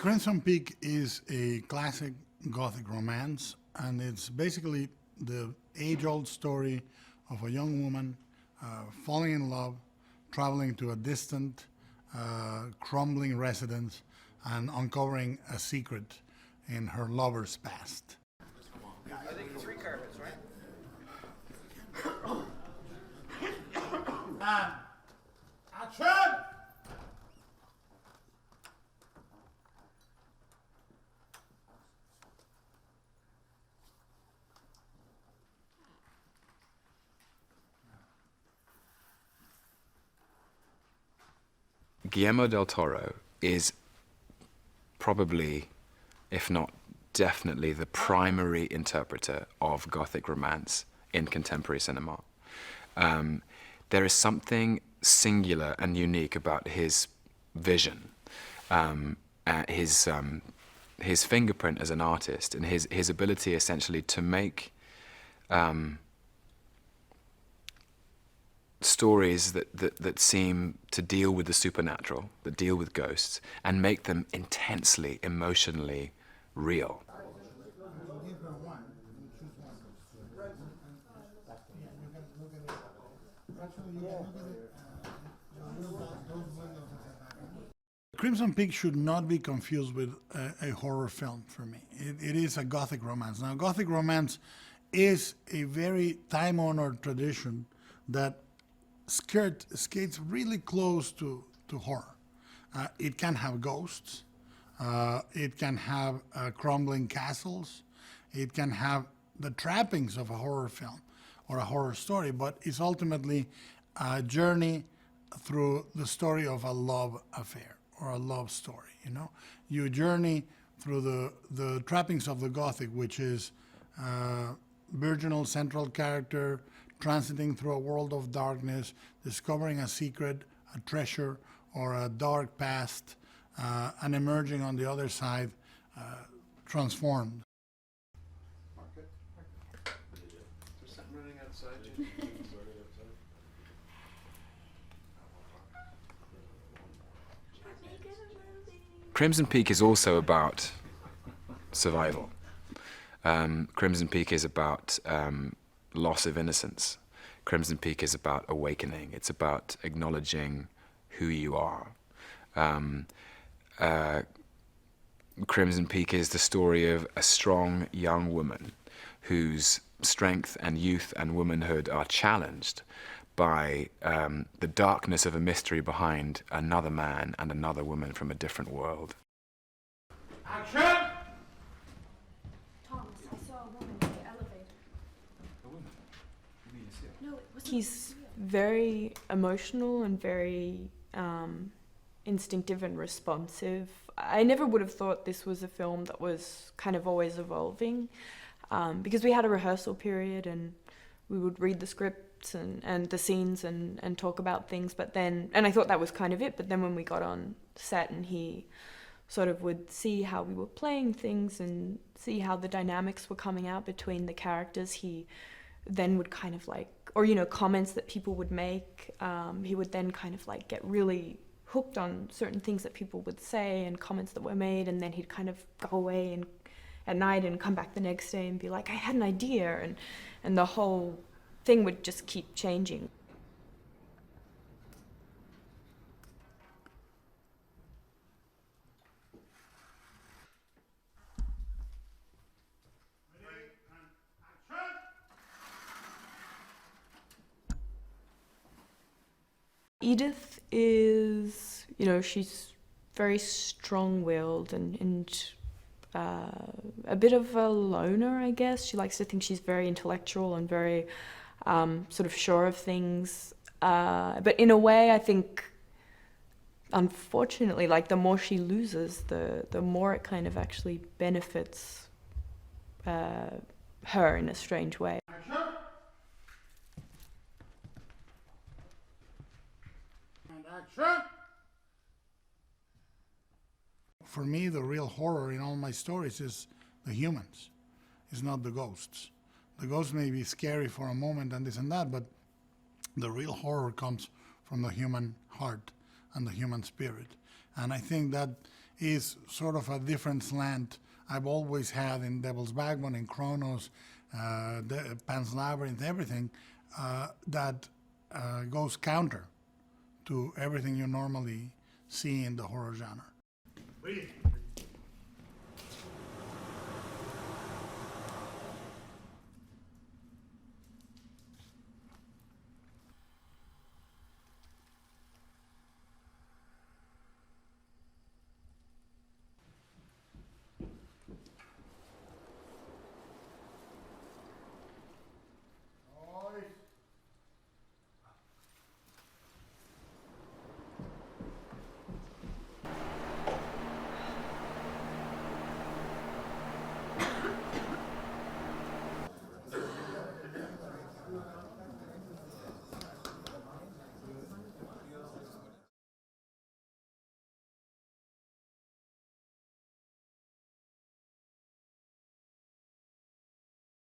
Crimson Peak is a classic Gothic romance, and it's basically the age-old story of a young woman falling in love, traveling to a distant, crumbling residence, and uncovering a secret in her lover's past. I think 3 carpets, right? Action! Guillermo del Toro is probably, if not definitely, the primary interpreter of Gothic romance in contemporary cinema. There is something singular and unique about his vision, his fingerprint as an artist, and his ability essentially to make stories that seem to deal with the supernatural, that deal with ghosts, and make them intensely, emotionally real. Crimson Peak should not be confused with a horror film for me. It is a Gothic romance. Now, Gothic romance is a very time-honored tradition that skates really close to horror. It can have ghosts. It can have crumbling castles. It can have the trappings of a horror film or a horror story, but it's ultimately a journey through the story of a love affair or a love story, you know? You journey through the trappings of the Gothic, which is virginal central character, transiting through a world of darkness, discovering a secret, a treasure, or a dark past, and emerging on the other side transformed. There's something running outside you. Crimson Peak is also about survival. Crimson Peak is about loss of innocence. Crimson Peak is about awakening. It's about acknowledging who you are. Crimson Peak is the story of a strong young woman whose strength and youth and womanhood are challenged by the darkness of a mystery behind another man and another woman from a different world. Action! Thomas, I saw a woman in the elevator. A woman? You mean you see it? No, it wasn't. He's very emotional and very instinctive and responsive. I never would have thought this was a film that was kind of always evolving, because we had a rehearsal period and we would read the scripts and the scenes and talk about things, but then, and I thought that was kind of it, but then when we got on set and he sort of would see how we were playing things and see how the dynamics were coming out between the characters, he then would kind of like, or, you know, comments that people would make, he would then kind of like get really hooked on certain things that people would say and comments that were made, and then he'd kind of go away and at night and come back the next day and be like, I had an idea, and the whole thing would just keep changing. Edith is, you know, she's very strong-willed and a bit of a loner, I guess. She likes to think she's very intellectual and very sort of sure of things. But in a way, I think, unfortunately, like the more she loses, the more it kind of actually benefits her in a strange way. Action! For me, the real horror in all my stories is the humans. It's not the ghosts. The ghosts may be scary for a moment and this and that, but the real horror comes from the human heart and the human spirit. And I think that is sort of a different slant I've always had in Devil's Backbone, in Chronos, Pan's Labyrinth, everything that goes counter to everything you normally see in the horror genre.